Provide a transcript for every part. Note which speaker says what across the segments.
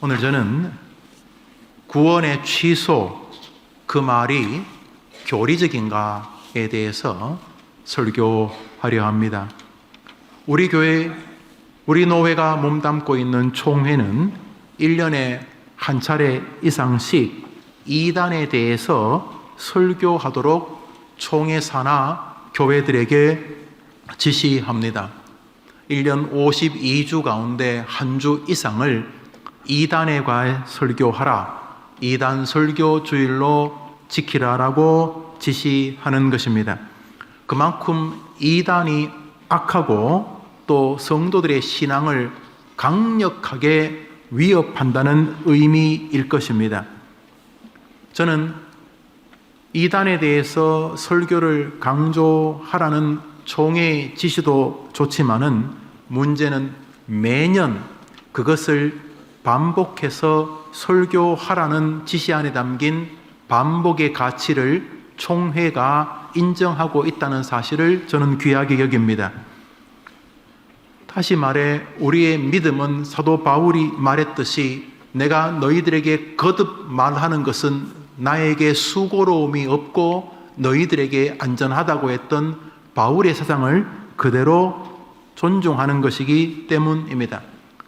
Speaker 1: 오늘 저는 구원의 취소, 그 말이 교리적인가에 대해서 설교하려 합니다. 우리 교회, 우리 노회가 몸담고 있는 총회는 1년에 한 차례 이상씩 이단에 대해서 설교하도록 총회사나 교회들에게 지시합니다. 1년 52주 가운데 한 주 이상을 이단에 관해 설교하라, 이단 설교 주일로 지키라라고 지시하는 것입니다. 그만큼 이단이 악하고 또 성도들의 신앙을 강력하게 위협한다는 의미일 것입니다. 저는 이단에 대해서 설교를 강조하라는 총회의 지시도 좋지만은 문제는 매년 그것을 반복해서 설교하라는 지시 안에 담긴 반복의 가치를 총회가 인정하고 있다는 사실을 저는 귀하게 여깁니다. 다시 말해 우리의 믿음은 사도 바울이 말했듯이 내가 너희들에게 거듭 말하는 것은 나에게 수고로움이 없고 너희들에게 안전하다고 했던 바울의 사상을 그대로 존중하는 것이기 때문입니다.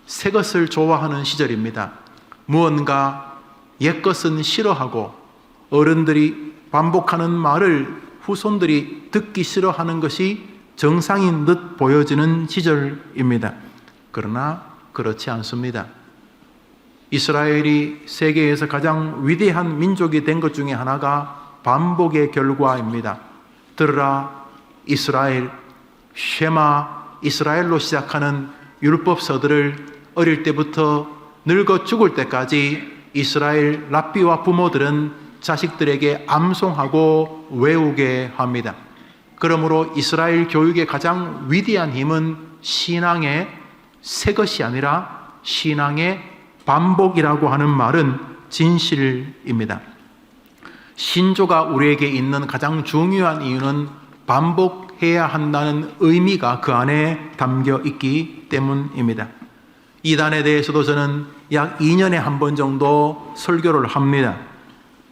Speaker 1: 새 것을 좋아하는 시절입니다. 무언가 옛 것은 싫어하고 어른들이 반복하는 말을 후손들이 듣기 싫어하는 것이 정상인 듯 보여지는 시절입니다. 그러나 그렇지 않습니다. 이스라엘이 세계에서 가장 위대한 민족이 된 것 중에 하나가 반복의 결과입니다. 들으라 이스라엘, 쉐마 이스라엘로 시작하는 율법서들을 어릴 때부터 늙어 죽을 때까지 이스라엘 랍비와 부모들은 자식들에게 암송하고 외우게 합니다. 그러므로 이스라엘 교육의 가장 위대한 힘은 신앙의 새 것이 아니라 신앙의 반복이라고 하는 말은 진실입니다. 신조가 우리에게 있는 가장 중요한 이유는 반복해야 한다는 의미가 그 안에 담겨 있기 때문입니다. 이단에 대해서도 저는 약 2년에 한 번 정도 설교를 합니다.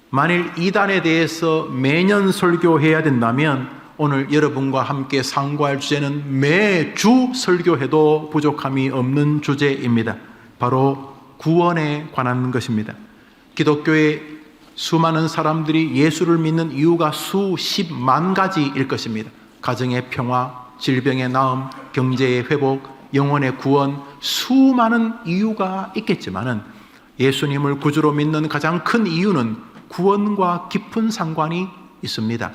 Speaker 1: 만일 이단에 대해서 매년 설교해야 된다면 오늘 여러분과 함께 상고할 주제는 매주 설교해도 부족함이 없는 주제입니다. 바로 구원에 관한 것입니다. 기독교의 수많은 사람들이 예수를 믿는 이유가 수십만 가지일 것입니다. 가정의 평화, 질병의 나음, 경제의 회복, 영혼의 구원, 수많은 이유가 있겠지만은 예수님을 구주로 믿는 가장 큰 이유는 구원과 깊은 상관이 있습니다.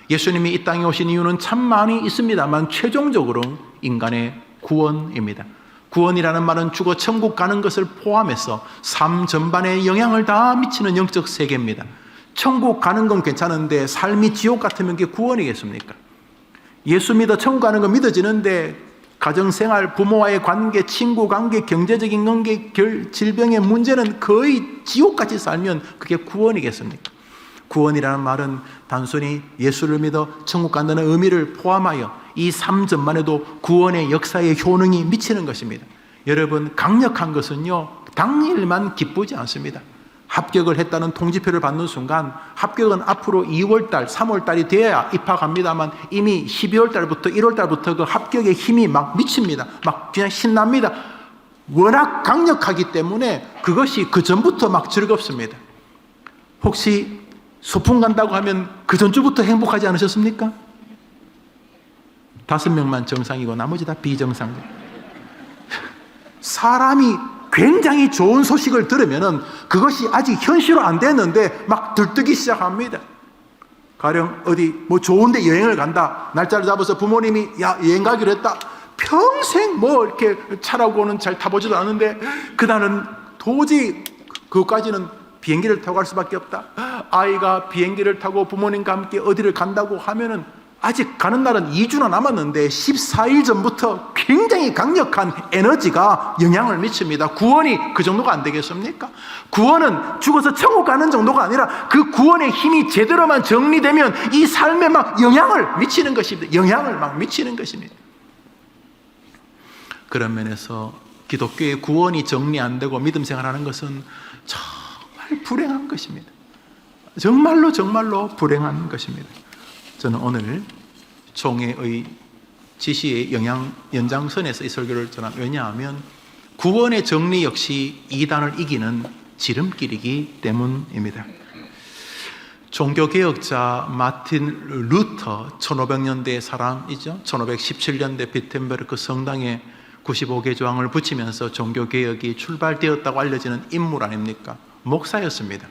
Speaker 1: 예수님이 이 땅에 오신 이유는 참 많이 있습니다만 최종적으로 인간의 구원입니다. 구원이라는 말은 죽어 천국 가는 것을 포함해서 삶 전반에 영향을 다 미치는 영적 세계입니다. 천국 가는 건 괜찮은데 삶이 지옥 같으면 그게 구원이겠습니까? 예수 믿어 천국 가는 건 믿어지는데 가정생활, 부모와의 관계, 친구 관계, 경제적인 관계, 질병의 문제는 거의 지옥같이 살면 그게 구원이겠습니까? 구원이라는 말은 단순히 예수를 믿어 천국 간다는 의미를 포함하여 이 삶 전반에도 구원의 역사의 효능이 미치는 것입니다. 여러분, 강력한 것은요, 당일만 기쁘지 않습니다. 합격을 했다는 통지표를 받는 순간 합격은 앞으로 2월달, 3월달이 돼야 입학합니다만 이미 12월달부터 1월달부터 그 합격의 힘이 막 미칩니다. 막 그냥 신납니다. 워낙 강력하기 때문에 그것이 그 전부터 막 즐겁습니다. 혹시 소풍 간다고 하면 그 전주부터 행복하지 않으셨습니까? 5명만 정상이고 나머지 다 비정상들. 사람이 굉장히 좋은 소식을 들으면은 그것이 아직 현실화 안 됐는데 막 들뜨기 시작합니다. 가령 어디 뭐 좋은데 여행을 간다. 날짜를 잡아서 부모님이 야 여행 가기로 했다. 평생 뭐 이렇게 차라고는 잘 타보지도 않는데 그날은 도저히 그것까지는 비행기를 타고 갈 수밖에 없다. 아이가 비행기를 타고 부모님과 함께 어디를 간다고 하면은 아직 가는 날은 2주나 남았는데 14일 전부터 굉장히 강력한 에너지가 영향을 미칩니다. 구원이 그 정도가 안 되겠습니까? 구원은 죽어서 천국 가는 정도가 아니라 그 구원의 힘이 제대로만 정리되면 이 삶에 막 영향을 미치는 것입니다. 영향을 막 미치는 것입니다. 그런 면에서 기독교의 구원이 정리 안 되고 믿음 생활하는 것은 정말 불행한 것입니다. 정말로 불행한 것입니다. 저는 오늘 총회의 지시의 연장선에서 이 설교를 전합니다. 왜냐하면 구원의 정리 역시 이단을 이기는 지름길이기 때문입니다. 종교개혁자 마틴 루터, 1500년대의 사람이죠. 1517년대 비텐베르크 성당에 95개 조항을 붙이면서 종교개혁이 출발되었다고 알려지는 인물 아닙니까? 목사였습니다.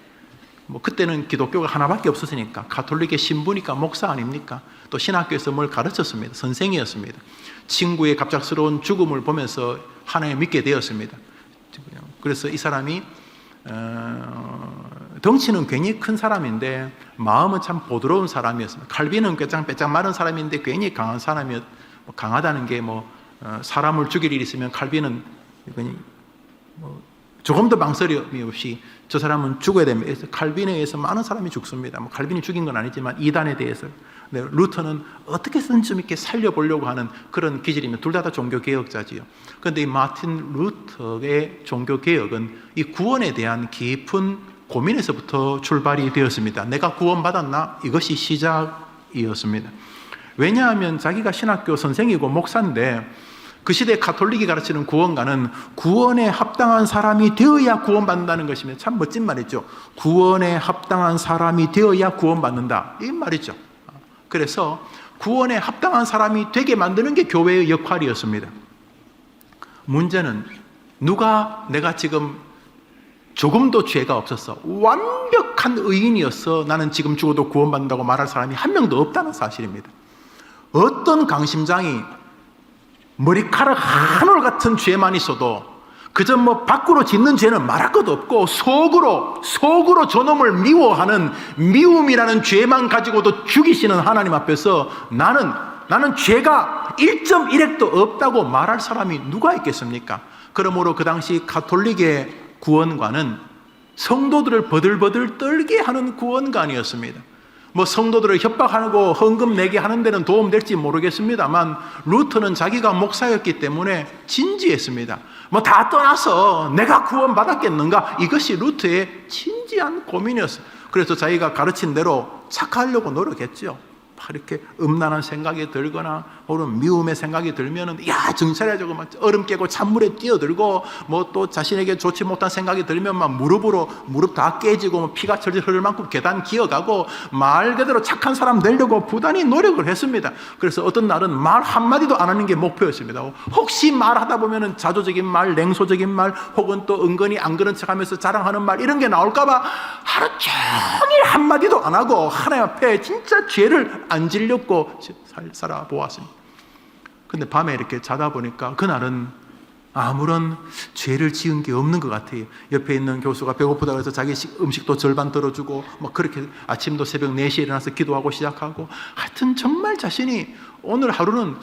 Speaker 1: 그때는 기독교가 하나밖에 없었으니까 가톨릭의 신부니까 목사 아닙니까? 또 신학교에서 뭘 가르쳤습니다. 선생이었습니다. 친구의 갑작스러운 죽음을 보면서 하나님 믿게 되었습니다. 그래서 이 사람이 덩치는 괜히 큰 사람인데 마음은 참 부드러운 사람이었습니다. 칼빈은 빼짝 마른 사람인데 괜히 강한 사람이었. 강하다는 게 사람을 죽일 일이 있으면 칼빈은 조금 더 망설임이 없이 저 사람은 죽어야 됩니다. 칼빈에 의해서 많은 사람이 죽습니다. 칼빈이 죽인 건 아니지만 이단에 대해서. 루터는 어떻게든 좀 이렇게 살려보려고 하는 그런 기질이면 둘 다 종교개혁자지요. 그런데 이 마틴 루터의 종교개혁은 이 구원에 대한 깊은 고민에서부터 출발이 되었습니다. 내가 구원받았나? 이것이 시작이었습니다. 왜냐하면 자기가 신학교 선생이고 목사인데 그 시대 가톨릭이 가르치는 구원가는 구원에 합당한 사람이 되어야 구원받는다는 것이면 참 멋진 말이죠. 구원에 합당한 사람이 되어야 구원받는다. 이 말이죠. 그래서 구원에 합당한 사람이 되게 만드는 게 교회의 역할이었습니다. 문제는 내가 지금 조금도 죄가 없었어, 완벽한 의인이었어, 나는 지금 죽어도 구원받는다고 말할 사람이 한 명도 없다는 사실입니다. 어떤 강심장이 머리카락 한 올 같은 죄만 있어도 그저 밖으로 짓는 죄는 말할 것도 없고 속으로 저놈을 미워하는 미움이라는 죄만 가지고도 죽이시는 하나님 앞에서 나는 죄가 1.1핵도 없다고 말할 사람이 누가 있겠습니까? 그러므로 그 당시 가톨릭의 구원관은 성도들을 버들버들 떨게 하는 구원관이었습니다. 성도들을 협박하고 헌금 내게 하는 데는 도움될지 모르겠습니다만 루터는 자기가 목사였기 때문에 진지했습니다. 다 떠나서 내가 구원받았겠는가? 이것이 루터의 진지한 고민이었어요. 그래서 자기가 가르친 대로 착하려고 노력했죠. 이렇게 음란한 생각이 들거나 혹은 미움의 생각이 들면은 정찰해주고 얼음 깨고 찬물에 뛰어들고 또 자신에게 좋지 못한 생각이 들면 무릎 다 깨지고 피가 철철 흐를 만큼 계단 기어가고 말 그대로 착한 사람 되려고 부단히 노력을 했습니다. 그래서 어떤 날은 말 한마디도 안 하는 게 목표였습니다. 혹시 말하다 보면은 자조적인 말, 냉소적인 말 혹은 또 은근히 안 그런 척하면서 자랑하는 말 이런 게 나올까봐 하루 종일 한마디도 안 하고 하나님 앞에 진짜 죄를 안 질렸고 살아보았습니다. 근데 밤에 이렇게 자다 보니까 그날은 아무런 죄를 지은 게 없는 것 같아요. 옆에 있는 교수가 배고프다고 해서 자기 음식도 절반 덜어주고 그렇게 아침도 새벽 4시에 일어나서 기도하고 시작하고 하여튼 정말 자신이 오늘 하루는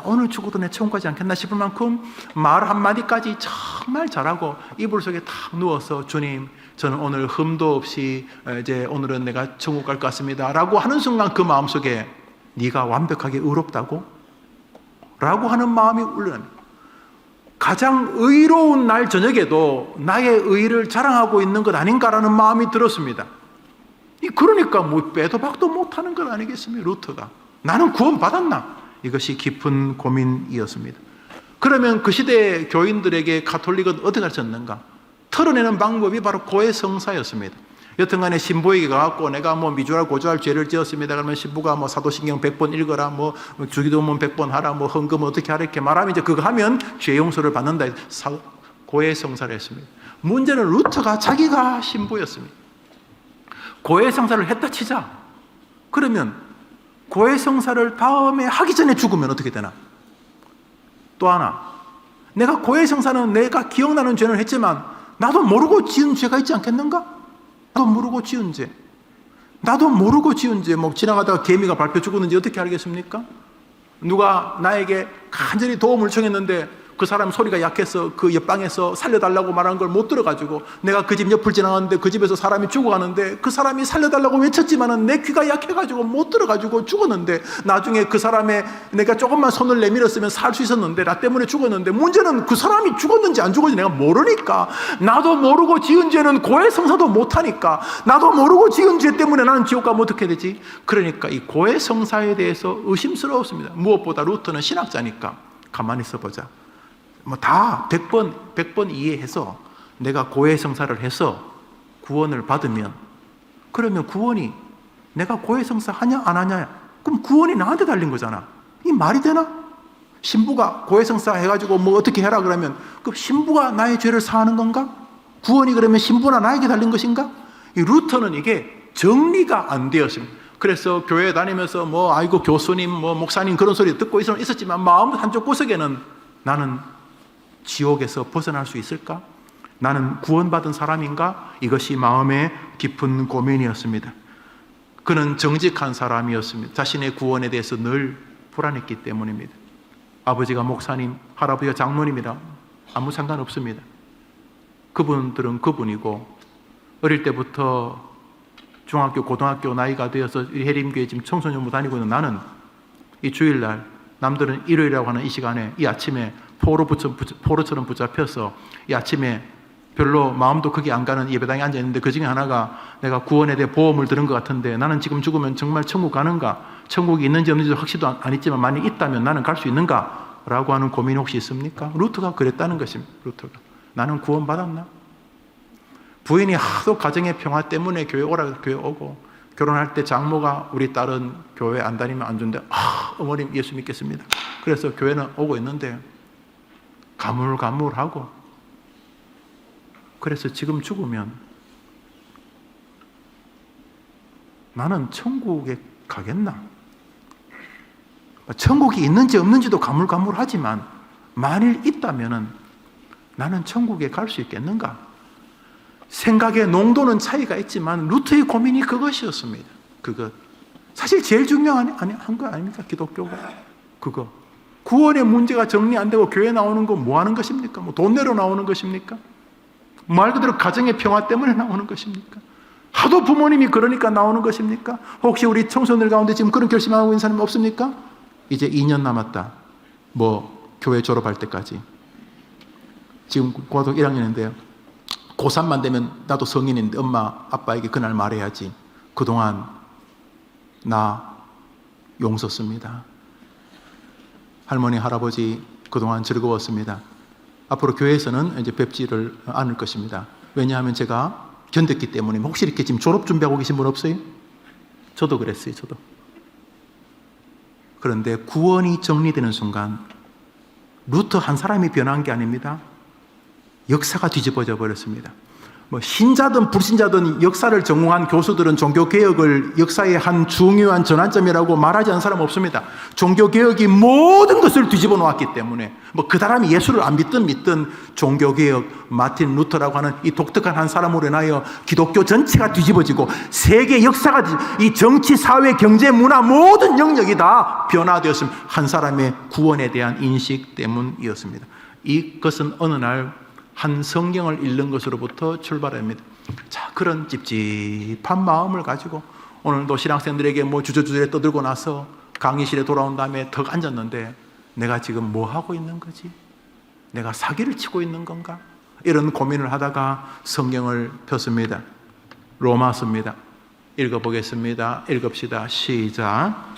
Speaker 1: 오늘 죽어도 내 천국 가지 않겠나 싶을 만큼 말 한마디까지 정말 잘하고 이불 속에 탁 누워서 주님 저는 오늘 흠도 없이 이제 오늘은 내가 천국 갈 것 같습니다 라고 하는 순간 그 마음속에 네가 완벽하게 의롭다고? 라고 하는 마음이 울려납니다. 가장 의로운 날 저녁에도 나의 의를 자랑하고 있는 것 아닌가라는 마음이 들었습니다. 그러니까 빼도 박도 못하는 것 아니겠습니까? 루터가 나는 구원받았나? 이것이 깊은 고민이었습니다. 그러면 그 시대 교인들에게 가톨릭은 어떻게 가르쳤는가? 털어내는 방법이 바로 고해성사였습니다. 여튼간에 신부에게 가갖고 내가 미주알 고주알 죄를 지었습니다. 그러면 신부가 사도신경 100번 읽어라, 주기도문 100번 하라, 헌금 어떻게 하라 이렇게 말하면 이제 그거 하면 죄 용서를 받는다. 고해성사를 했습니다. 문제는 루터가 자기가 신부였습니다. 고해성사를 했다 치자. 그러면 고해성사를 다음에 하기 전에 죽으면 어떻게 되나? 또 하나, 내가 고해성사는 내가 기억나는 죄는 했지만 나도 모르고 지은 죄가 있지 않겠는가? 나도 모르고 지은 죄. 지나가다가 개미가 밟혀 죽었는지 어떻게 알겠습니까? 누가 나에게 간절히 도움을 청했는데 그 사람 소리가 약해서 그 옆방에서 살려달라고 말하는 걸 못 들어가지고 내가 그 집 옆을 지나갔는데 그 집에서 사람이 죽어가는데 그 사람이 살려달라고 외쳤지만은 내 귀가 약해가지고 못 들어가지고 죽었는데 나중에 그 사람의 내가 조금만 손을 내밀었으면 살 수 있었는데 나 때문에 죽었는데 문제는 그 사람이 죽었는지 안 죽었는지 내가 모르니까 나도 모르고 지은 죄는 고해성사도 못하니까 나도 모르고 지은 죄 때문에 나는 지옥 가면 어떻게 되지? 그러니까 이 고해성사에 대해서 의심스러웠습니다. 무엇보다 루터는 신학자니까 가만히 있어보자. 뭐 다 100번 이해해서 내가 고해성사를 해서 구원을 받으면 그러면 구원이 내가 고해성사 하냐 안 하냐 그럼 구원이 나한테 달린 거잖아. 이 말이 되나? 신부가 고해성사 해가지고 뭐 어떻게 해라 그러면 그 신부가 나의 죄를 사하는 건가? 구원이 그러면 신부나 나에게 달린 것인가? 이 루터는 이게 정리가 안 되었습니다. 그래서 교회 다니면서 뭐 아이고 교수님 뭐 목사님 그런 소리 듣고 있었지만 마음 한쪽 구석에는 나는 지옥에서 벗어날 수 있을까? 나는 구원받은 사람인가? 이것이 마음의 깊은 고민이었습니다. 그는 정직한 사람이었습니다. 자신의 구원에 대해서 늘 불안했기 때문입니다. 아버지가 목사님, 할아버지가 장로님이라 아무 상관없습니다. 그분들은 그분이고 어릴 때부터 중학교, 고등학교 나이가 되어서 해림교회 지금 청소년부 다니고 있는 나는 이 주일날 남들은 일요일이라고 하는 이 시간에 이 아침에 포로처럼 붙잡혀서 이 아침에 별로 마음도 크게 안 가는 예배당에 앉아있는데 그 중에 하나가 내가 구원에 대해 보험을 들은 것 같은데 나는 지금 죽으면 정말 천국 가는가? 천국이 있는지 없는지도 확실도 안 있지만 만약 있다면 나는 갈 수 있는가? 라고 하는 고민이 혹시 있습니까? 루터가 그랬다는 것입니다. 루터가. 나는 구원받았나? 부인이 하도 가정의 평화 때문에 교회 오라 교회 오고 결혼할 때 장모가 우리 딸은 교회 안 다니면 안 준대. 어머님 예수 믿겠습니다. 그래서 교회는 오고 있는데 가물가물하고 그래서 지금 죽으면 나는 천국에 가겠나? 천국이 있는지 없는지도 가물가물하지만 만일 있다면은 나는 천국에 갈 수 있겠는가? 생각의 농도는 차이가 있지만 루터의 고민이 그것이었습니다. 그것. 사실 제일 중요한 거 아닙니까? 기독교가. 그거. 구원의 문제가 정리 안 되고 교회 나오는 거 뭐 하는 것입니까? 뭐 돈 내러 나오는 것입니까? 말 그대로 가정의 평화 때문에 나오는 것입니까? 하도 부모님이 그러니까 나오는 것입니까? 혹시 우리 청소년들 가운데 지금 그런 결심하고 있는 사람이 없습니까? 이제 2년 남았다. 뭐 교회 졸업할 때까지. 지금 고등학교 1학년인데요. 고3만 되면 나도 성인인데 엄마 아빠에게 그날 말해야지. 그동안 나 용서 씁니다. 할머니 할아버지 그동안 즐거웠습니다. 앞으로 교회에서는 이제 뵙지를 않을 것입니다. 왜냐하면 제가 견뎠기 때문에. 혹시 이렇게 지금 졸업 준비하고 계신 분 없어요? 저도 그랬어요. 저도. 그런데 구원이 정리되는 순간 루터 한 사람이 변한 게 아닙니다. 역사가 뒤집어져 버렸습니다. 뭐 신자든 불신자든 역사를 전공한 교수들은 종교개혁을 역사의 한 중요한 전환점이라고 말하지 않는 사람 없습니다. 종교개혁이 모든 것을 뒤집어 놓았기 때문에 뭐 그 사람이 예수를 안 믿든 종교개혁 마틴 루터라고 하는 이 독특한 한 사람으로 인하여 기독교 전체가 뒤집어지고 세계 역사가 이 정치, 사회, 경제, 문화 모든 영역이 다 변화되었습니다. 한 사람의 구원에 대한 인식 때문이었습니다. 이것은 어느 날 한 성경을 읽는 것으로부터 출발합니다. 자, 그런 찝찝한 마음을 가지고 오늘도 신학생들에게 뭐 주저주저 떠들고 나서 강의실에 돌아온 다음에 턱 앉았는데 내가 지금 뭐 하고 있는 거지? 내가 사기를 치고 있는 건가? 이런 고민을 하다가 성경을 폈습니다. 로마서입니다. 읽어보겠습니다. 읽읍시다. 시작.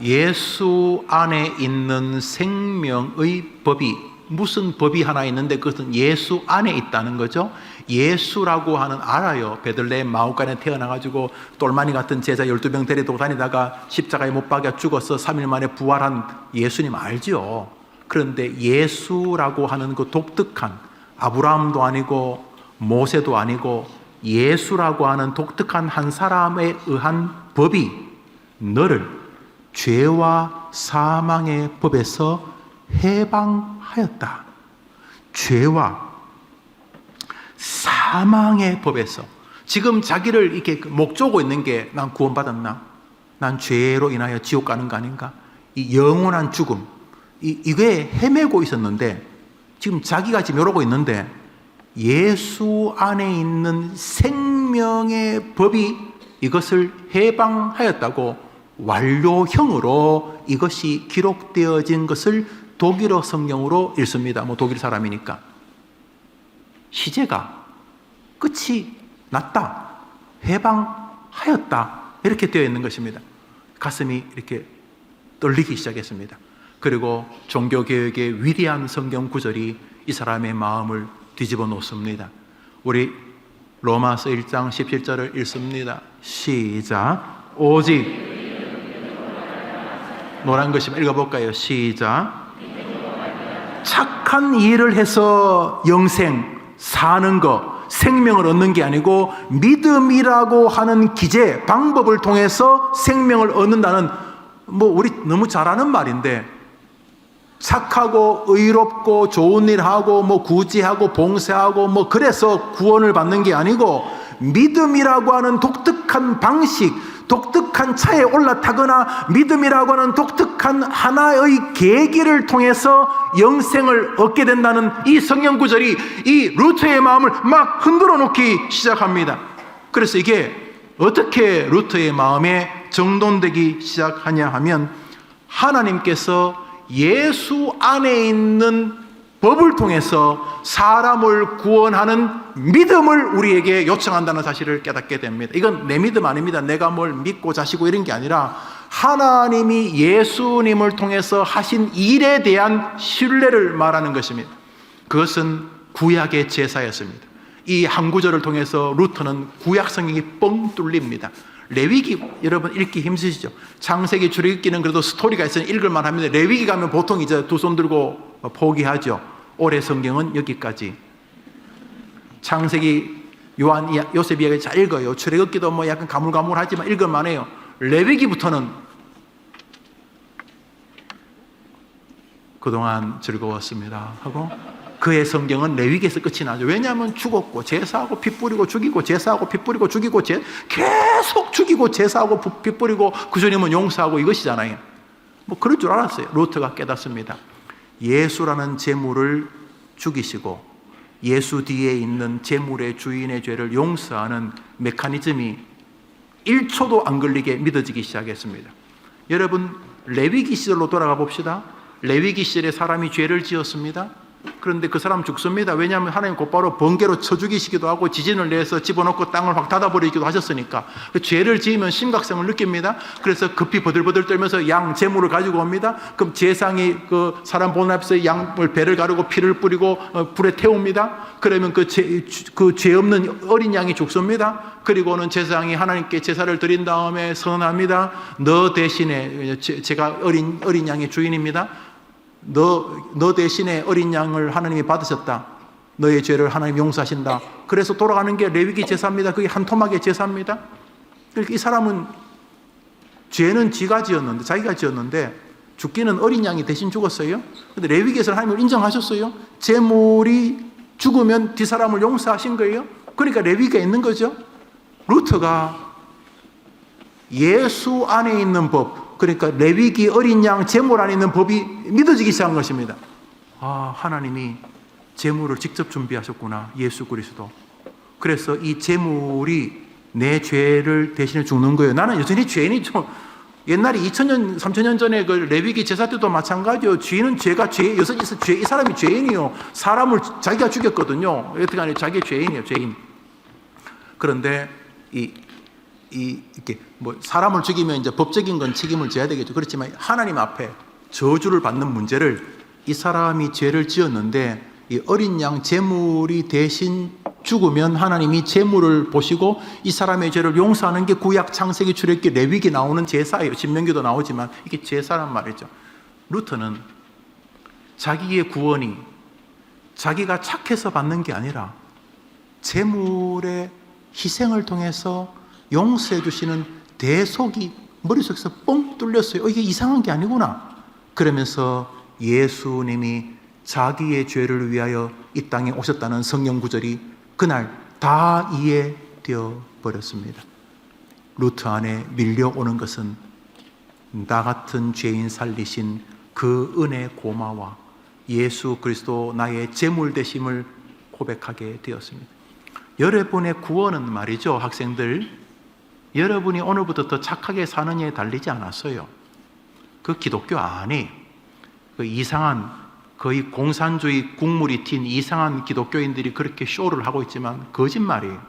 Speaker 1: 예수 안에 있는 생명의 법이 무슨 법이 하나 있는데 그것은 예수 안에 있다는 거죠. 예수라고 하는 알아요. 베들레헴 마우간에 태어나가지고 똘마니 같은 제자 12명 데리고 다니다가 십자가에 못 박여 죽어서 3일 만에 부활한 예수님 알죠. 그런데 예수라고 하는 그 독특한 아브라함도 아니고 모세도 아니고 예수라고 하는 독특한 한 사람에 의한 법이 너를 죄와 사망의 법에서 해방하였다. 죄와 사망의 법에서 지금 자기를 이렇게 목 조고 있는 게 난 구원받았나? 난 죄로 인하여 지옥 가는 거 아닌가? 이 영원한 죽음, 이게 헤매고 있었는데 지금 자기가 지금 이러고 있는데 예수 안에 있는 생명의 법이 이것을 해방하였다고 완료형으로 이것이 기록되어진 것을 독일어 성경으로 읽습니다. 뭐 독일 사람이니까. 시제가 끝이 났다, 해방하였다, 이렇게 되어 있는 것입니다. 가슴이 이렇게 떨리기 시작했습니다. 그리고 종교개혁의 위대한 성경 구절이 이 사람의 마음을 뒤집어 놓습니다. 우리 로마서 1장 17절을 읽습니다. 시작. 오직 노란 것이면 읽어볼까요? 시작. 착한 일을 해서 영생, 사는 것, 생명을 얻는 게 아니고 믿음이라고 하는 기제, 방법을 통해서 생명을 얻는다는, 뭐 우리 너무 잘 아는 말인데, 착하고 의롭고 좋은 일 하고 뭐 구제하고 봉사하고 뭐 그래서 구원을 받는 게 아니고 믿음이라고 하는 독특한 방식, 독특한 차에 올라타거나 믿음이라고 하는 독특한 하나의 계기를 통해서 영생을 얻게 된다는 이 성경 구절이 이 루터의 마음을 막 흔들어 놓기 시작합니다. 그래서 이게 어떻게 루터의 마음에 정돈되기 시작하냐 하면, 하나님께서 예수 안에 있는 법을 통해서 사람을 구원하는 믿음을 우리에게 요청한다는 사실을 깨닫게 됩니다. 이건 내 믿음 아닙니다. 내가 뭘 믿고 자시고 이런 게 아니라 하나님이 예수님을 통해서 하신 일에 대한 신뢰를 말하는 것입니다. 그것은 구약의 제사였습니다. 이 한 구절을 통해서 루터는 구약 성경이 뻥 뚫립니다. 레위기 여러분 읽기 힘드시죠? 창세기, 출애굽기는 그래도 스토리가 있으니 읽을만 합니다. 레위기 가면 보통 이제 두 손 들고 포기하죠. 올해 성경은 여기까지. 창세기, 요한, 요셉 이야기 잘 읽어요. 출애굽기도 뭐 약간 가물가물하지만 읽을만 해요. 레위기부터는 그동안 즐거웠습니다 하고 그의 성경은 레위기에서 끝이 나죠. 왜냐하면 죽었고 제사하고 피 뿌리고 죽이고 제사하고 피 뿌리고 죽이고 계속 죽이고 제사하고 피 뿌리고 구주님은 용서하고 이것이잖아요. 뭐 그럴 줄 알았어요. 루터가 깨닫습니다. 예수라는 제물을 죽이시고 예수 뒤에 있는 제물의 주인의 죄를 용서하는 메커니즘이 1초도 안 걸리게 믿어지기 시작했습니다. 여러분, 레위기 시절로 돌아가 봅시다. 레위기 시절에 사람이 죄를 지었습니다. 그런데 그 사람 죽습니다. 왜냐하면 하나님 곧바로 번개로 쳐 죽이시기도 하고 지진을 내서 집어넣고 땅을 확 닫아버리기도 하셨으니까. 죄를 지으면 심각성을 느낍니다. 그래서 급히 버들버들 떨면서 양 제물을 가지고 옵니다. 그럼 제상이 그 사람 보는 앞에서 양을 배를 가르고 피를 뿌리고 불에 태웁니다. 그러면 그 죄 없는 어린 양이 죽습니다. 그리고는 제사장이 하나님께 제사를 드린 다음에 선언합니다. 너 대신에, 제가 어린 양의 주인입니다. 너 대신에 어린 양을 하나님이 받으셨다. 너의 죄를 하나님 용서하신다. 그래서 돌아가는 게 레위기 제사입니다. 그게 한 토막의 제사입니다. 그러니까 이 사람은 죄는 자기가 지었는데 죽기는 어린 양이 대신 죽었어요. 그런데 레위기에서는 하나님을 인정하셨어요. 제물이 죽으면 뒷사람을 용서하신 거예요. 그러니까 레위기가 있는 거죠. 루터가 예수 안에 있는 법, 그러니까 레위기 어린 양 제물 안에 있는 법이 믿어지기 시작한 것입니다. 아, 하나님이 제물을 직접 준비하셨구나. 예수 그리스도. 그래서 이 제물이 내 죄를 대신해 죽는 거예요. 나는 여전히 죄인이죠. 옛날에 2000년, 3000년 전에 그 레위기 제사 때도 마찬가지요. 죄는 이 사람이 죄인이요. 사람을 자기가 죽였거든요. 어떻게 하냐, 자기 죄인이에요, 죄인. 그런데 이렇게 뭐 사람을 죽이면 이제 법적인 건 책임을 져야 되겠죠. 그렇지만 하나님 앞에 저주를 받는 문제를, 이 사람이 죄를 지었는데 이 어린 양 제물이 대신 죽으면 하나님이 제물을 보시고 이 사람의 죄를 용서하는 게 구약, 창세기, 출애굽기, 레위기 나오는 제사예요. 신명기도 나오지만 이게 제사란 말이죠. 루터는 자기의 구원이 자기가 착해서 받는 게 아니라 제물의 희생을 통해서 용서해 주시는 대속이 머릿속에서 뻥 뚫렸어요. 이게 이상한 게 아니구나. 그러면서 예수님이 자기의 죄를 위하여 이 땅에 오셨다는 성경 구절이 그날 다 이해되어 버렸습니다. 루터 안에 밀려오는 것은 나 같은 죄인 살리신 그 은혜 고마워, 예수 그리스도 나의 제물 되심을 고백하게 되었습니다. 여러분의 구원은 말이죠, 학생들, 여러분이 오늘부터 더 착하게 사느냐에 달리지 않았어요. 그 기독교 안에 그 이상한, 거의 공산주의 국물이 튄 이상한 기독교인들이 그렇게 쇼를 하고 있지만 거짓말이에요.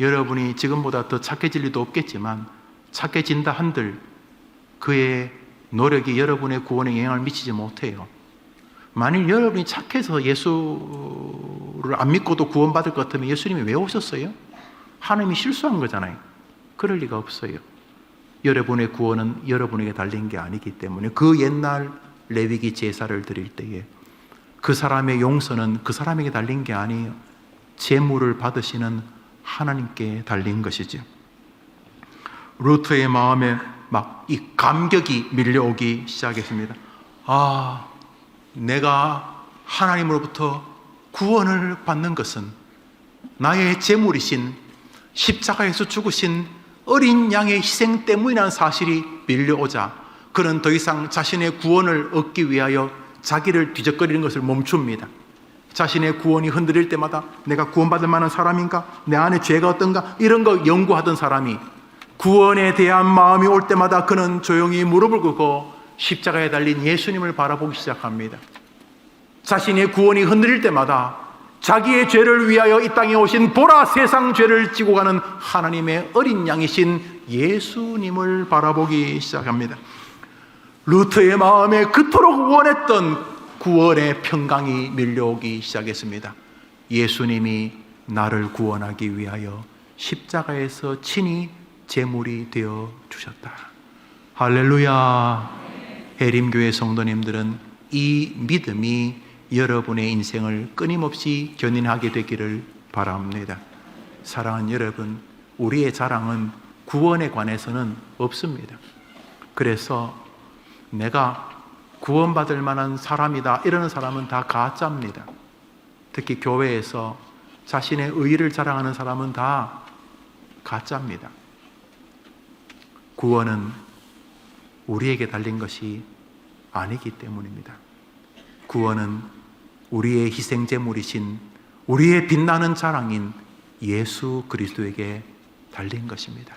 Speaker 1: 여러분이 지금보다 더 착해질 리도 없겠지만 착해진다 한들 그의 노력이 여러분의 구원에 영향을 미치지 못해요. 만일 여러분이 착해서 예수를 안 믿고도 구원받을 것 같으면 예수님이 왜 오셨어요? 하나님이 실수한 거잖아요. 그럴 리가 없어요. 여러분의 구원은 여러분에게 달린 게 아니기 때문에 그 옛날 레위기 제사를 드릴 때에 그 사람의 용서는 그 사람에게 달린 게 아니에요. 제물을 받으시는 하나님께 달린 것이죠. 루트의 마음에 막 이 감격이 밀려오기 시작했습니다. 아, 내가 하나님으로부터 구원을 받는 것은 나의 제물이신 십자가에서 죽으신 어린 양의 희생 때문이라는 사실이 밀려오자 그는 더 이상 자신의 구원을 얻기 위하여 자기를 뒤적거리는 것을 멈춥니다. 자신의 구원이 흔들릴 때마다 내가 구원받을 만한 사람인가? 내 안에 죄가 어떤가? 이런 거 연구하던 사람이 구원에 대한 마음이 올 때마다 그는 조용히 무릎을 꿇고 십자가에 달린 예수님을 바라보기 시작합니다. 자신의 구원이 흔들릴 때마다 자기의 죄를 위하여 이 땅에 오신 보라 세상 죄를 지고 가는 하나님의 어린 양이신 예수님을 바라보기 시작합니다. 루트의 마음에 그토록 원했던 구원의 평강이 밀려오기 시작했습니다. 예수님이 나를 구원하기 위하여 십자가에서 친히 제물이 되어 주셨다. 할렐루야. 해림교회 성도님들은 이 믿음이 여러분의 인생을 끊임없이 견인하게 되기를 바랍니다. 사랑하는 여러분, 우리의 자랑은 구원에 관해서는 없습니다. 그래서 내가 구원받을 만한 사람이다 이러는 사람은 다 가짜입니다. 특히 교회에서 자신의 의의를 자랑하는 사람은 다 가짜입니다. 구원은 우리에게 달린 것이 아니기 때문입니다. 구원은 우리의 희생제물이신 우리의 빛나는 자랑인 예수 그리스도에게 달린 것입니다.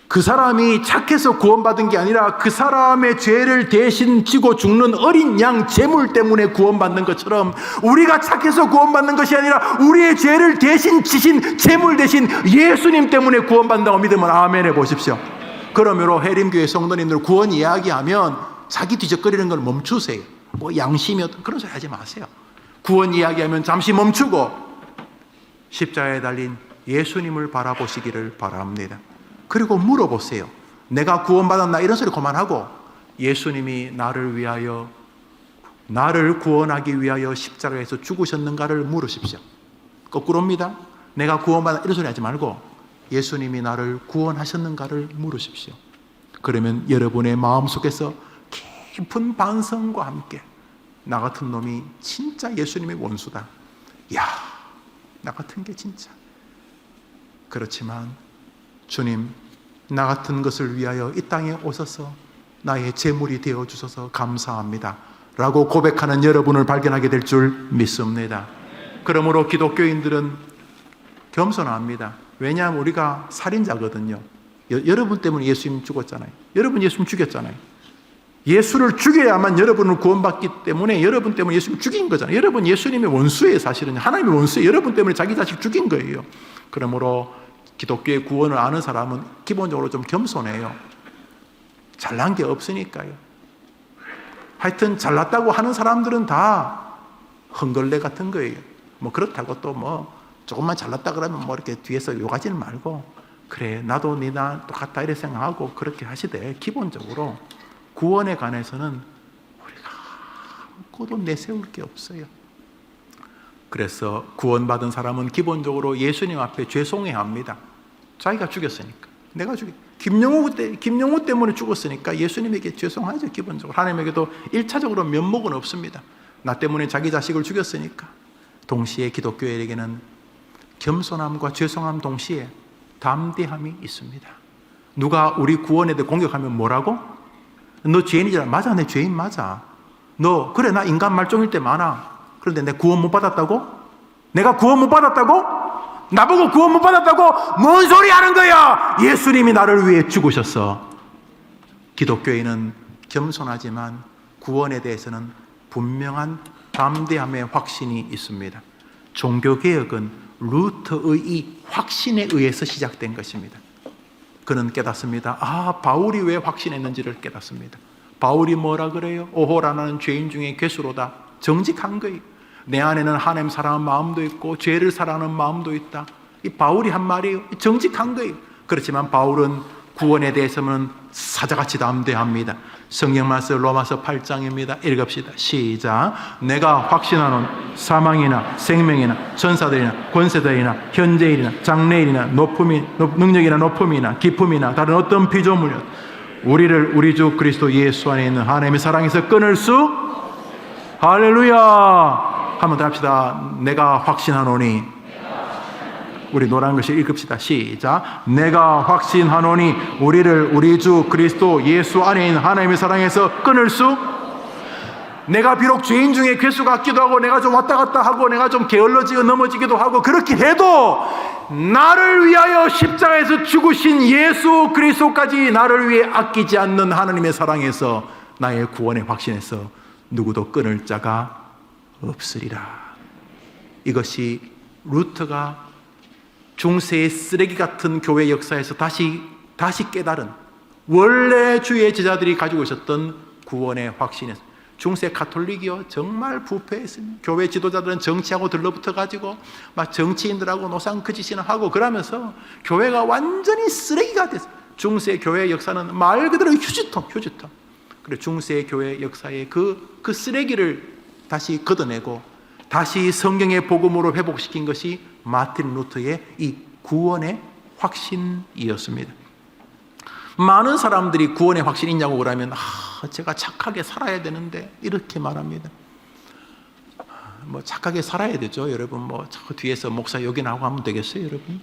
Speaker 1: 그 사람이 착해서 구원받은 게 아니라 그 사람의 죄를 대신 지고 죽는 어린 양 제물 때문에 구원받는 것처럼 우리가 착해서 구원받는 것이 아니라 우리의 죄를 대신 지신 제물 대신 예수님 때문에 구원받는다고 믿으면 아멘 해보십시오. 그러므로 해림교회 성도님들 구원 이야기하면 자기 뒤적거리는 걸 멈추세요. 뭐 양심이 어떤 그런 소리 하지 마세요. 구원 이야기하면 잠시 멈추고 십자가에 달린 예수님을 바라보시기를 바랍니다. 그리고 물어보세요. 내가 구원받았나? 이런 소리 그만하고 예수님이 나를 위하여, 나를 구원하기 위하여 십자가에서 죽으셨는가를 물으십시오. 거꾸로입니다. 내가 구원받았나? 이런 소리 하지 말고 예수님이 나를 구원하셨는가를 물으십시오. 그러면 여러분의 마음속에서 깊은 반성과 함께 나 같은 놈이 진짜 예수님의 원수다. 야, 나 같은 게 진짜. 그렇지만 주님, 나 같은 것을 위하여 이 땅에 오셔서 나의 제물이 되어 주셔서 감사합니다 라고 고백하는 여러분을 발견하게 될 줄 믿습니다. 그러므로 기독교인들은 겸손합니다. 왜냐하면 우리가 살인자거든요. 여러분 때문에 예수님 죽었잖아요. 여러분 예수님 죽였잖아요. 예수를 죽여야만 여러분을 구원받기 때문에 여러분 때문에 예수님 죽인 거잖아요. 여러분 예수님의 원수예요. 사실은 하나님의 원수예요. 여러분 때문에 자기 자식 죽인 거예요. 그러므로 기독교의 구원을 아는 사람은 기본적으로 좀 겸손해요. 잘난 게 없으니까요. 하여튼 잘났다고 하는 사람들은 다 헝걸레 같은 거예요. 뭐 그렇다고 또 뭐 조금만 잘났다 그러면 뭐 이렇게 뒤에서 욕하지는 말고 그래 나도 니나 똑같다 이렇게 생각하고 그렇게 하시되 기본적으로 구원에 관해서는 우리가 아무것도 내세울 게 없어요. 그래서 구원받은 사람은 기본적으로 예수님 앞에 죄송해야 합니다. 자기가 죽였으니까. 내가 김영우 때문에 죽었으니까 예수님에게 죄송하죠. 기본적으로 하나님에게도 1차적으로 면목은 없습니다. 나 때문에 자기 자식을 죽였으니까. 동시에 기독교인에게는 겸손함과 죄송함 동시에 담대함이 있습니다. 누가 우리 구원에 대해 공격하면 뭐라고? 너 죄인이잖아. 맞아, 내 죄인 맞아. 너 그래, 나 인간 말종일 때 많아. 그런데 내 구원 못 받았다고? 내가 구원 못 받았다고? 나보고 구원 못 받았다고? 뭔 소리 하는 거야? 예수님이 나를 위해 죽으셨어. 기독교인은 겸손하지만 구원에 대해서는 분명한 담대함의 확신이 있습니다. 종교개혁은 루터의 이 확신에 의해서 시작된 것입니다. 그는 깨닫습니다. 아, 바울이 왜 확신했는지를 깨닫습니다. 바울이 뭐라 그래요? 오호라는 죄인 중에 괴수로다. 정직한 거예요. 내 안에는 하나님 사랑하는 마음도 있고 죄를 사랑하는 마음도 있다. 이 바울이 한 말이에요. 정직한 거예요. 그렇지만 바울은 구원에 대해서는 사자같이 담대합니다. 성경 말씀 로마서 8장입니다. 읽읍시다. 시작. 내가 확신하노니 사망이나 생명이나 천사들이나 권세들이나 현재일이나 장래일이나 능력이나 높음이나 기품이나 다른 어떤 피조물이나 우리를 우리 주 그리스도 예수 안에 있는 하나님의 사랑에서 끊을 수. 할렐루야. 한번 더 합시다. 내가 확신하노니. 우리 노란 글씨 읽읍시다. 시작. 내가 확신하노니 우리를 우리 주 그리스도 예수 안에 있는 하나님의 사랑에서 끊을 수. 내가 비록 죄인 중에 괴수 같기도 하고 내가 좀 왔다 갔다 하고 내가 좀 게을러지고 넘어지기도 하고 그렇게 해도 나를 위하여 십자가에서 죽으신 예수 그리스도까지 나를 위해 아끼지 않는 하나님의 사랑에서 나의 구원의 확신에서 누구도 끊을 자가 없으리라. 이것이 루터가 중세의 쓰레기 같은 교회 역사에서 다시 깨달은 원래 주의 제자들이 가지고 있었던 구원의 확신에서 중세 가톨릭이요 정말 부패했습니다. 교회 지도자들은 정치하고 들러붙어 가지고 막 정치인들하고 노상 그 짓이나 하고 그러면서 교회가 완전히 쓰레기가 됐어요. 중세 교회 역사는 말 그대로 휴지통. 그리고 중세 교회 역사의 그 쓰레기를 다시 걷어내고 다시 성경의 복음으로 회복시킨 것이 마틴 루터의 이 구원의 확신이었습니다. 많은 사람들이 구원의 확신이 있냐고 그러면 제가 착하게 살아야 되는데 이렇게 말합니다. 뭐 착하게 살아야 되죠, 여러분. 뭐 자꾸 뒤에서 목사 요긴하고 하면 되겠어요, 여러분?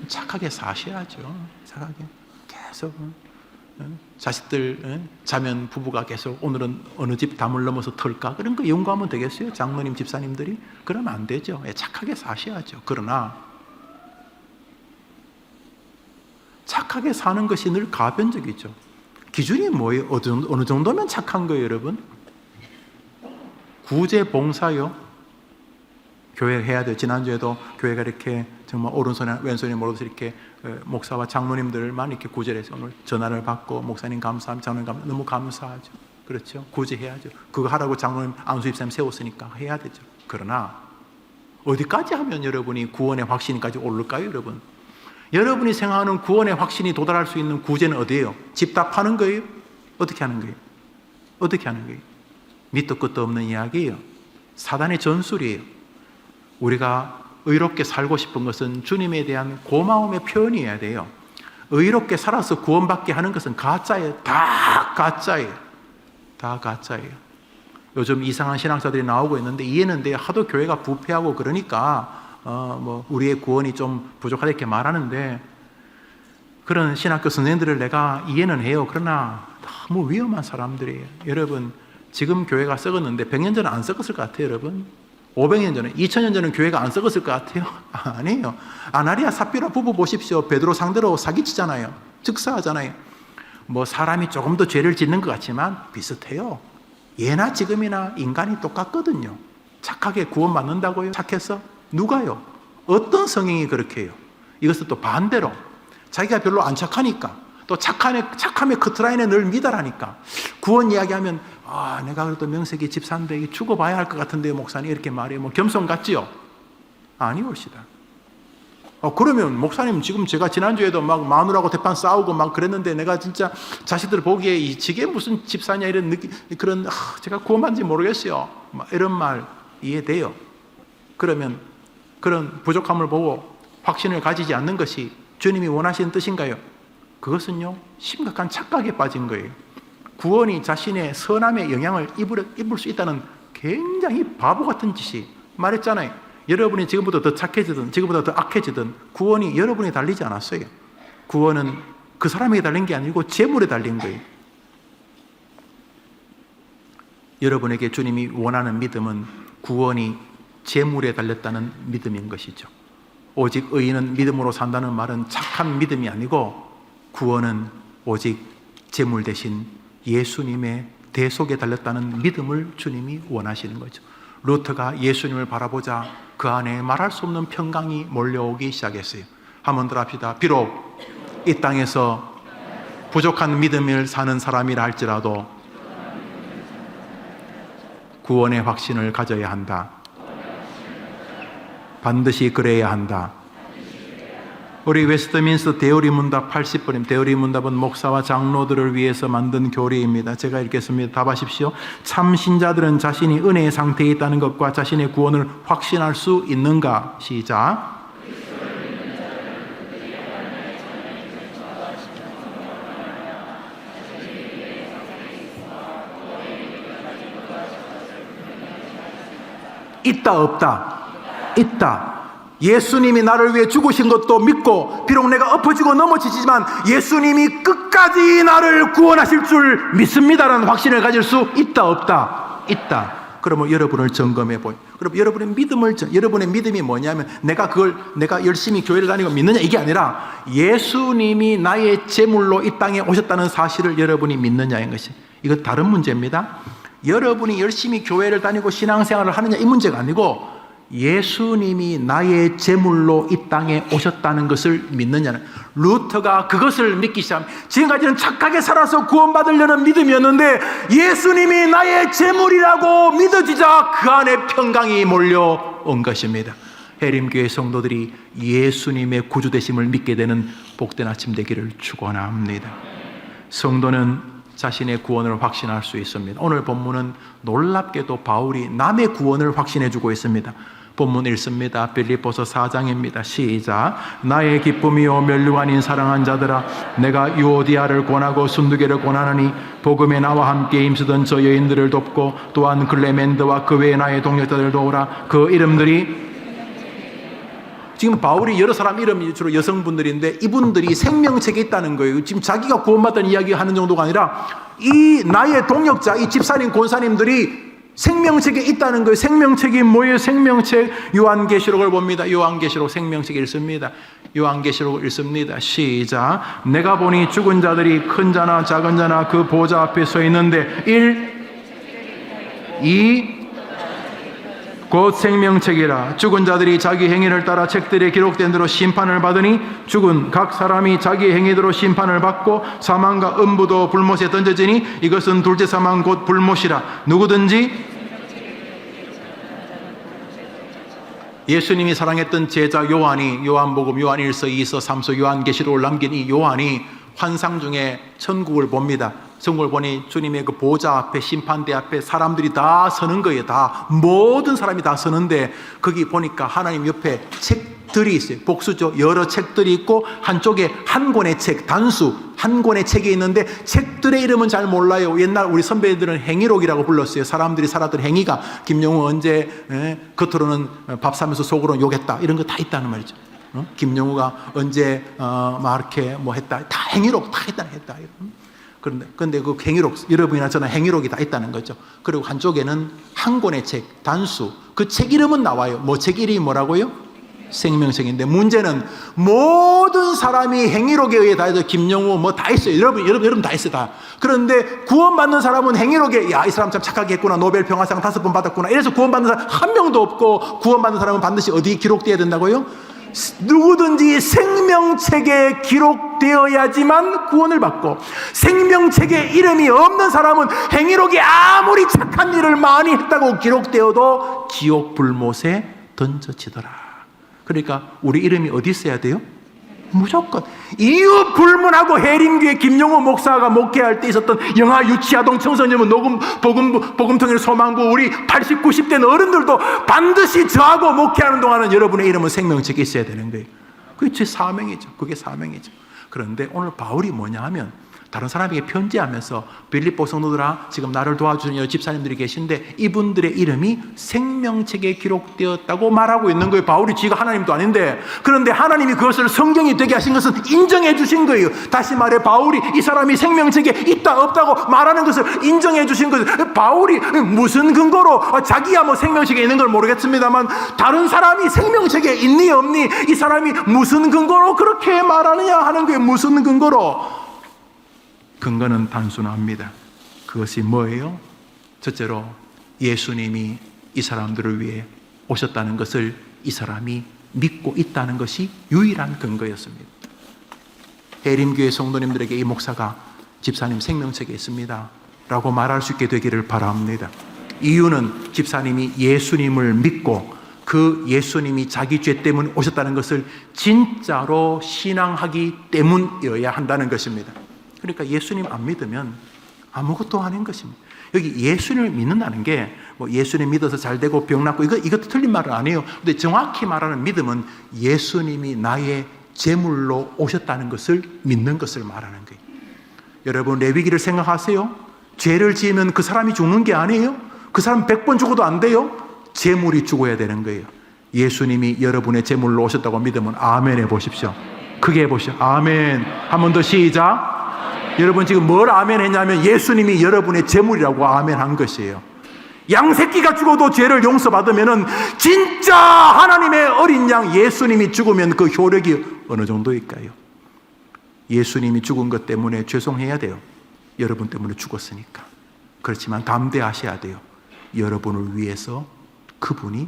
Speaker 1: 착하게 사셔야죠. 착하게 계속 자식들 자면 부부가 계속 오늘은 어느 집 담을 넘어서 털까 그런 거 연구하면 되겠어요, 장로님 집사님들이? 그러면 안 되죠. 착하게 사셔야죠. 그러나 착하게 사는 것이 늘 가변적이죠. 기준이 뭐예요? 어느 정도면 착한 거예요, 여러분? 구제 봉사요. 교회 해야 돼요. 지난주에도 교회가 이렇게 정말 오른손에 왼손에 몰아서 이렇게 목사와 장로님들만 이렇게 구제를 해서 오늘 전화를 받고 목사님 감사합니다. 장로님 감사합니다. 너무 감사하죠. 그렇죠? 구제해야죠. 그거 하라고 장로님 안수집사님 세웠으니까 해야 되죠. 그러나 어디까지 하면 여러분이 구원의 확신까지 오를까요, 여러분? 여러분이 생각하는 구원의 확신이 도달할 수 있는 구제는 어디예요? 집답하는 거예요? 어떻게 하는 거예요? 어떻게 하는 거예요? 밑도 끝도 없는 이야기예요. 사단의 전술이에요. 우리가 의롭게 살고 싶은 것은 주님에 대한 고마움의 표현이어야 돼요. 의롭게 살아서 구원받게 하는 것은 가짜예요. 다 가짜예요. 다 가짜예요. 요즘 이상한 신앙사들이 나오고 있는데 이해는 돼요. 하도 교회가 부패하고 그러니까 뭐 우리의 구원이 좀 부족하다 이렇게 말하는데 그런 신학교 선생님들을 내가 이해는 해요. 그러나 너무 위험한 사람들이에요. 여러분, 지금 교회가 썩었는데 100년 전에 안 썩었을 것 같아요, 여러분? 500년 전에, 2000년 전에 교회가 안 썩었을 것 같아요? 아니에요. 아나리아 삽비라 부부 보십시오. 베드로 상대로 사기치잖아요. 즉사하잖아요. 뭐 사람이 조금 더 죄를 짓는 것 같지만 비슷해요. 예나 지금이나 인간이 똑같거든요. 착하게 구원받는다고요? 착해서? 누가요? 어떤 성경이 그렇게 해요? 이것은 또 반대로 자기가 별로 안 착하니까 또 착함의 커트라인에 늘 미달하니까 구원 이야기하면 내가 그래도 명색이 집사인데 죽어봐야 할 것 같은데요, 목사님 이렇게 말해요. 뭐 겸손 같지요? 아니올시다. 그러면 목사님 지금 제가 지난주에도 막 마누라하고 대판 싸우고 막 그랬는데 내가 진짜 자식들 보기에 저게 무슨 집사냐 이런 느낌, 그런 제가 구원받는지 모르겠어요. 이런 말 이해돼요. 그러면 그런 부족함을 보고 확신을 가지지 않는 것이 주님이 원하시는 뜻인가요? 그것은요, 심각한 착각에 빠진 거예요. 구원이 자신의 선함의 영향을 입을 수 있다는 굉장히 바보 같은 짓이 말했잖아요. 여러분이 지금부터 더 착해지든 지금보다 더 악해지든 구원이 여러분이 달리지 않았어요. 구원은 그 사람에게 달린 게 아니고 재물에 달린 거예요. 여러분에게 주님이 원하는 믿음은 구원이 재물에 달렸다는 믿음인 것이죠. 오직 의인은 믿음으로 산다는 말은 착한 믿음이 아니고 구원은 오직 재물 대신 예수님의 대속에 달렸다는 믿음을 주님이 원하시는 거죠. 루터가 예수님을 바라보자 그 안에 말할 수 없는 평강이 몰려오기 시작했어요. 한번 더 합시다. 비록 이 땅에서 부족한 믿음을 사는 사람이라 할지라도 구원의 확신을 가져야 한다. 반드시 그래야 한다. 우리 웨스트민스터 대우리 문답 80번입니다. 대우리 문답은 목사와 장로들을 위해서 만든 교리입니다. 제가 읽겠습니다. 답하십시오. 참 신자들은 자신이 은혜의 상태에 있다는 것과 자신의 구원을 확신할 수 있는가? 시작. 있다 없다? 있다. 예수님이 나를 위해 죽으신 것도 믿고 비록 내가 엎어지고 넘어지지만 예수님이 끝까지 나를 구원하실 줄 믿습니다라는 확신을 가질 수 있다 없다? 있다. 그러면 여러분을 점검해 보여. 그럼 여러분의 믿음이 뭐냐면 내가 열심히 교회를 다니고 믿느냐 이게 아니라 예수님이 나의 제물로 이 땅에 오셨다는 사실을 여러분이 믿느냐인 것이. 이거 다른 문제입니다. 여러분이 열심히 교회를 다니고 신앙생활을 하느냐 이 문제가 아니고 예수님이 나의 제물로 이 땅에 오셨다는 것을 믿느냐는. 루터가 그것을 믿기 시작하면 지금까지는 착하게 살아서 구원받으려는 믿음이었는데 예수님이 나의 제물이라고 믿어지자 그 안에 평강이 몰려온 것입니다. 해림교회 성도들이 예수님의 구주되심을 믿게 되는 복된 아침 되기를 축원합니다. 성도는 자신의 구원을 확신할 수 있습니다. 오늘 본문은 놀랍게도 바울이 남의 구원을 확신해주고 있습니다. 본문 읽습니다. 빌립보서 4장입니다. 시작. 나의 기쁨이요 멸류관인 사랑한 자들아, 내가 유오디아를 권하고 순두개를 권하느니 복음에 나와 함께 힘쓰던 저 여인들을 돕고 또한 글레멘드와 그 외의 나의 동역자들을 도우라. 그 이름들이, 지금 바울이 여러 사람 이름이 주로 여성분들인데 이분들이 생명책에 있다는 거예요. 지금 자기가 구원받은 이야기 하는 정도가 아니라 이 나의 동역자, 이 집사님, 권사님들이 생명책에 있다는 거예요. 생명책이 뭐예요? 생명책 요한계시록을 봅니다. 요한계시록 생명책 읽습니다. 요한계시록 읽습니다. 시작. 내가 보니 죽은 자들이 큰 자나 작은 자나 그 보좌 앞에 서 있는데 1, 2, 곧 생명책이라. 죽은 자들이 자기 행위를 따라 책들에 기록된 대로 심판을 받으니 죽은 각 사람이 자기 행위대로 심판을 받고 사망과 음부도 불못에 던져지니 이것은 둘째 사망 곧 불못이라. 누구든지 예수님이 사랑했던 제자 요한이 요한복음, 요한 1서, 2서, 3서, 요한계시록을 남긴 이 요한이 환상 중에 천국을 봅니다. 천국을 보니 주님의 그 보좌 앞에, 심판대 앞에 사람들이 다 서는 거예요. 다 모든 사람이 다 서는데 거기 보니까 하나님 옆에 책들이 있어요. 복수죠. 여러 책들이 있고 한쪽에 한 권의 책, 단수 한 권의 책이 있는데 책들의 이름은 잘 몰라요. 옛날 우리 선배들은 행위록이라고 불렀어요. 사람들이 살았던 행위가 김영우 언제 겉으로는 밥 사면서 속으로는 욕했다 이런 거 다 있다는 말이죠. 김영우가 언제 막 이렇게 뭐 했다, 다 행위록 다 했다. 그런데 그 행위록, 여러분이나 저나 행위록이 다 있다는 거죠. 그리고 한쪽에는 한 권의 책, 단수. 그 책 이름은 나와요. 뭐 책 이름이 뭐라고요? 생명책인데 문제는 모든 사람이 행위록에 의해 다 해서 김영우 뭐 다 있어요. 여러분 다 있어요. 다. 그런데 구원받는 사람은 행위록에 야, 이 사람 참 착하게 했구나. 노벨 평화상 5번 받았구나. 이래서 구원받는 사람 한 명도 없고 구원받는 사람은 반드시 어디에 기록되어야 된다고요? 누구든지 생명책에 기록되어야지만 구원을 받고 생명책에 이름이 없는 사람은 행위록에 아무리 착한 일을 많이 했다고 기록되어도 지옥 불못에 던져지더라. 그러니까 우리 이름이 어디 있어야 돼요? 무조건. 이유 불문하고 해림교회 김용호 목사가 목회할 때 있었던 영아 유치아동 청소년은 녹음 복음통일 소망부 우리 80, 90대 어른들도 반드시 저하고 목회하는 동안은 여러분의 이름은 생명책에 있어야 되는 거예요. 그게 제 사명이죠. 그게 사명이죠. 그런데 오늘 바울이 뭐냐 하면 다른 사람에게 편지하면서 빌립보 성도들아, 지금 나를 도와주는 집사님들이 계신데 이분들의 이름이 생명책에 기록되었다고 말하고 있는 거예요. 바울이 지가 하나님도 아닌데. 그런데 하나님이 그것을 성경이 되게 하신 것은 인정해 주신 거예요. 다시 말해 바울이 이 사람이 생명책에 있다 없다고 말하는 것을 인정해 주신 거예요. 바울이 무슨 근거로, 자기야 뭐 생명책에 있는 걸 모르겠습니다만 다른 사람이 생명책에 있니 없니, 이 사람이 무슨 근거로 그렇게 말하느냐 하는 거예요. 무슨 근거로? 근거는 단순합니다. 그것이 뭐예요? 첫째로 예수님이 이 사람들을 위해 오셨다는 것을 이 사람이 믿고 있다는 것이 유일한 근거였습니다. 해림교회 성도님들에게 이 목사가 집사님 생명책에 있습니다 라고 말할 수 있게 되기를 바랍니다. 이유는 집사님이 예수님을 믿고 그 예수님이 자기 죄 때문에 오셨다는 것을 진짜로 신앙하기 때문이어야 한다는 것입니다. 그러니까 예수님 안 믿으면 아무것도 아닌 것입니다. 여기 예수님을 믿는다는 게 뭐 예수님 믿어서 잘 되고 병 낫고 이것도 틀린 말은 아니에요. 근데 정확히 말하는 믿음은 예수님이 나의 제물로 오셨다는 것을 믿는 것을 말하는 거예요. 여러분 레위기를 생각하세요. 죄를 지으면 그 사람이 죽는 게 아니에요. 그 사람 100번 죽어도 안 돼요. 제물이 죽어야 되는 거예요. 예수님이 여러분의 제물로 오셨다고 믿으면 아멘 해보십시오. 크게 해보십시오. 아멘. 한 번 더 시작. 여러분 지금 뭘 아멘 했냐면 예수님이 여러분의 제물이라고 아멘 한 것이에요. 양새끼가 죽어도 죄를 용서받으면 진짜 하나님의 어린 양 예수님이 죽으면 그 효력이 어느 정도일까요? 예수님이 죽은 것 때문에 죄송해야 돼요. 여러분 때문에 죽었으니까. 그렇지만 담대하셔야 돼요. 여러분을 위해서 그분이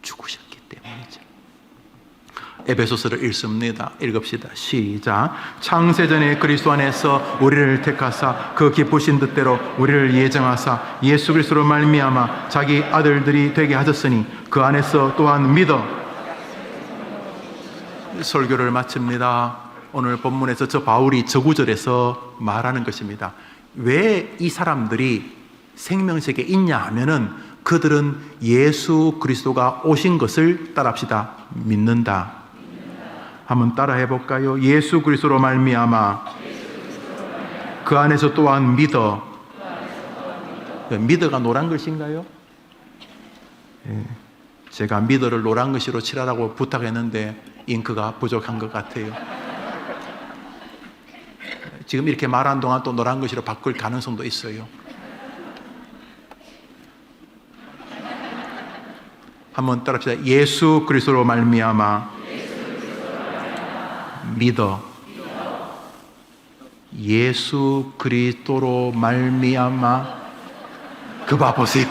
Speaker 1: 죽으셨기 때문이죠. 에베소서를 읽습니다. 읽읍시다. 시작. 창세전에 그리스도 안에서 우리를 택하사 그 기쁘신 뜻대로 우리를 예정하사 예수 그리스도로 말미암아 자기 아들들이 되게 하셨으니 그 안에서 또한 믿어. 설교를 마칩니다. 오늘 본문에서 저 바울이 저 구절에서 말하는 것입니다. 왜 이 사람들이 생명책에 있냐 하면은 그들은 예수 그리스도가 오신 것을 따라합시다. 믿는다. 한번 따라 해볼까요? 예수 그리스도로 말미암아 그 안에서 또한 믿어. 믿어가 노란 글씨인가요? 예. 제가 믿어를 노란 글씨로 칠하라고 부탁했는데 잉크가 부족한 것 같아요. 지금 이렇게 말한 동안 또 노란 글씨로 바꿀 가능성도 있어요. 한번 따라합시다. 예수 그리스도로 말미암아 믿어. 예수 그리스도로 말미암아 그 봐보세요.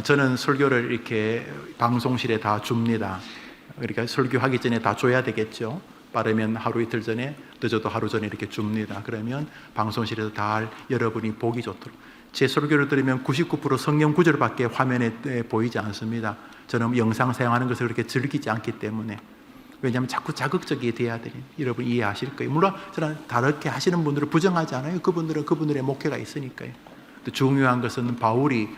Speaker 1: 저는 설교를 이렇게 방송실에 다 줍니다. 그러니까 설교하기 전에 다 줘야 되겠죠. 빠르면 하루 이틀 전에, 늦어도 하루 전에 이렇게 줍니다. 그러면 방송실에서 다 여러분이 보기 좋도록. 제 설교를 들으면 99% 성경 구절밖에 화면에 보이지 않습니다. 저는 영상 사용하는 것을 그렇게 즐기지 않기 때문에. 왜냐하면 자꾸 자극적이 돼야 되니 여러분 이해하실 거예요. 물론 저는 다르게 하시는 분들을 부정하지 않아요. 그분들은 그분들의 목회가 있으니까요. 또 중요한 것은 바울이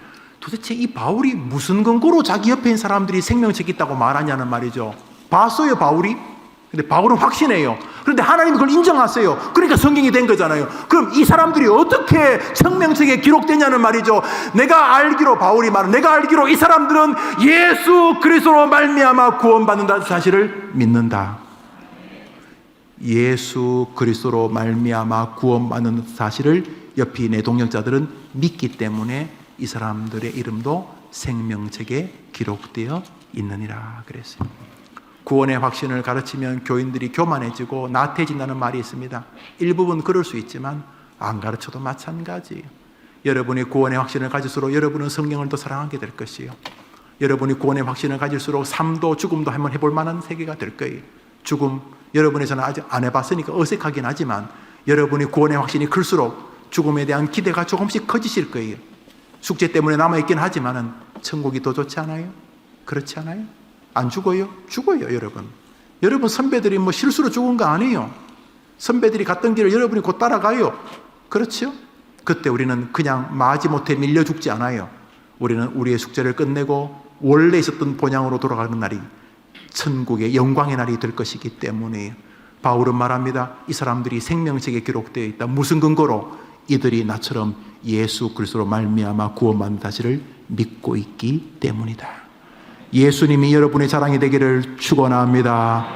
Speaker 1: 도대체 이 바울이 무슨 근거로 자기 옆에 있는 사람들이 생명책 있다고 말하냐는 말이죠. 봤어요 바울이? 근데 바울은 확신해요. 그런데 하나님이 그걸 인정하세요. 그러니까 성경이 된 거잖아요. 그럼 이 사람들이 어떻게 생명책에 기록되냐는 말이죠. 내가 알기로 바울이 말은 내가 알기로 이 사람들은 예수 그리스도로 말미암아 구원받는다는 사실을 믿는다. 예수 그리스도로 말미암아 구원받는 사실을 옆에 내 동역자들은 믿기 때문에 이 사람들의 이름도 생명책에 기록되어 있느니라 그랬어요. 구원의 확신을 가르치면 교인들이 교만해지고 나태해진다는 말이 있습니다. 일부분 그럴 수 있지만 안 가르쳐도 마찬가지예요. 여러분이 구원의 확신을 가질수록 여러분은 성경을 더 사랑하게 될 것이에요. 여러분이 구원의 확신을 가질수록 삶도 죽음도 한번 해볼 만한 세계가 될 거예요. 죽음, 여러분이 저는 아직 안 해봤으니까 어색하긴 하지만 여러분이 구원의 확신이 클수록 죽음에 대한 기대가 조금씩 커지실 거예요. 숙제 때문에 남아있긴 하지만은 천국이 더 좋지 않아요? 그렇지 않아요? 안 죽어요? 죽어요, 여러분. 여러분 선배들이 뭐 실수로 죽은 거 아니에요. 선배들이 갔던 길을 여러분이 곧 따라가요. 그렇죠? 그때 우리는 그냥 마지못해 밀려 죽지 않아요. 우리는 우리의 숙제를 끝내고 원래 있었던 본향으로 돌아가는 날이 천국의 영광의 날이 될 것이기 때문에 바울은 말합니다. 이 사람들이 생명책에 기록되어 있다. 무슨 근거로? 이들이 나처럼 예수 그리스도로 말미암아 구원받는 사실을 믿고 있기 때문이다. 예수님이 여러분의 자랑이 되기를 축원합니다.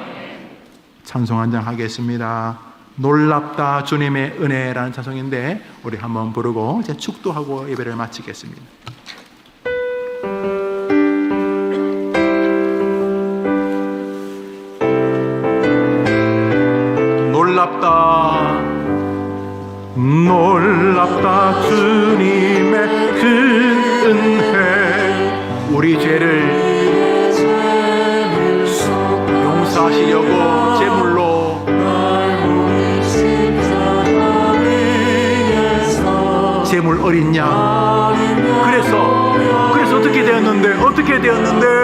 Speaker 1: 찬송 한 장 하겠습니다. 놀랍다 주님의 은혜라는 찬송인데 우리 한번 부르고 이제 축도하고 예배를 마치겠습니다. 놀랍다 놀랍다 주님의 큰 은혜 우리 죄를 용서하시려고 제물로 제물 어린 양 그래서 어떻게 되었는데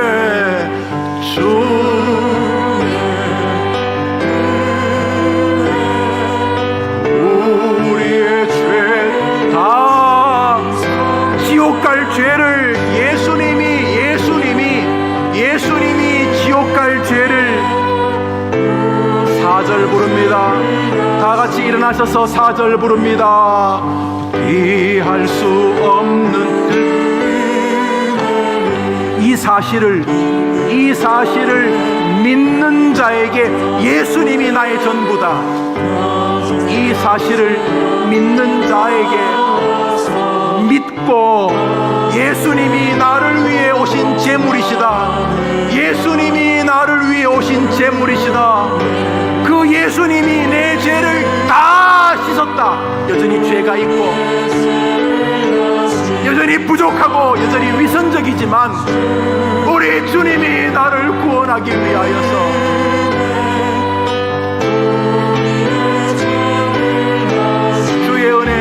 Speaker 1: 우리의 죄 다 지옥 갈 죄를 예수님이 지옥 갈 죄를 4절 부릅니다. 다 같이 일어나셔서 4절 부릅니다. 이해할 수 없는 이 사실을 믿는 자에게 예수님이 나의 전부다. 이 사실을 믿는 자에게 믿고 예수님이 나를 위해 오신 제물이시다. 예수님이 나를 위해 오신 제물이시다. 그 예수님이 내 죄를 다 씻었다. 여전히 죄가 있고 여전히 부족하고 여전히 위선적이지만 우리 주님이 나를 구원하기 위하여서 주의 은혜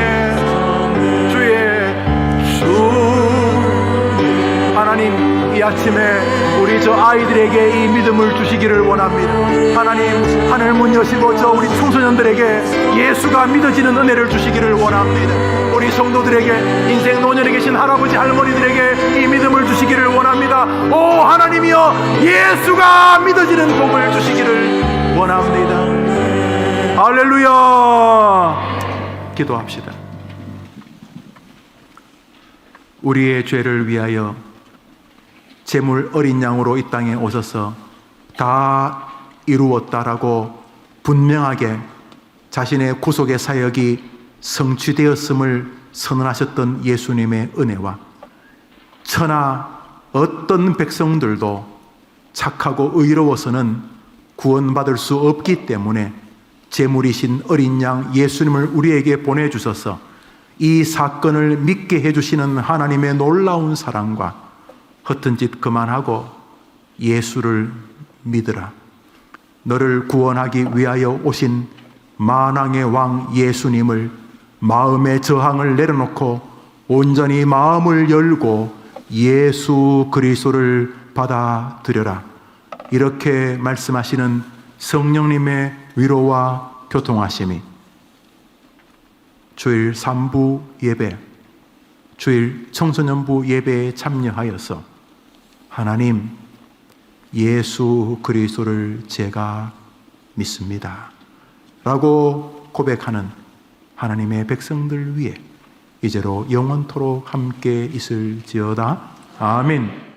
Speaker 1: 하나님 이 아침에 우리 저 아이들에게 이 믿음을 주시기를 원합니다. 하나님 하늘 문 여시고 저 우리 청소년들에게 예수가 믿어지는 은혜를 주시기를 원합니다. 우리 성도들에게 인생 노년에 계신 할아버지 할머니들에게 이 믿음을 주시기를 원합니다. 오 하나님이여 예수가 믿어지는 복을 주시기를 원합니다. 할렐루야. 기도합시다. 우리의 죄를 위하여 제물 어린 양으로 이 땅에 오셔서 다 이루었다라고 분명하게 자신의 구속의 사역이 성취되었음을 선언하셨던 예수님의 은혜와 천하 어떤 백성들도 착하고 의로워서는 구원받을 수 없기 때문에 제물이신 어린 양 예수님을 우리에게 보내주셔서 이 사건을 믿게 해주시는 하나님의 놀라운 사랑과 허튼 짓 그만하고 예수를 믿으라. 너를 구원하기 위하여 오신 만왕의 왕 예수님을 마음의 저항을 내려놓고 온전히 마음을 열고 예수 그리스도를 받아들여라. 이렇게 말씀하시는 성령님의 위로와 교통하심이 주일 3부 예배, 주일 청소년부 예배에 참여하여서 하나님 예수 그리스도를 제가 믿습니다 라고 고백하는 하나님의 백성들 위해 이제로 영원토록 함께 있을지어다. 아멘.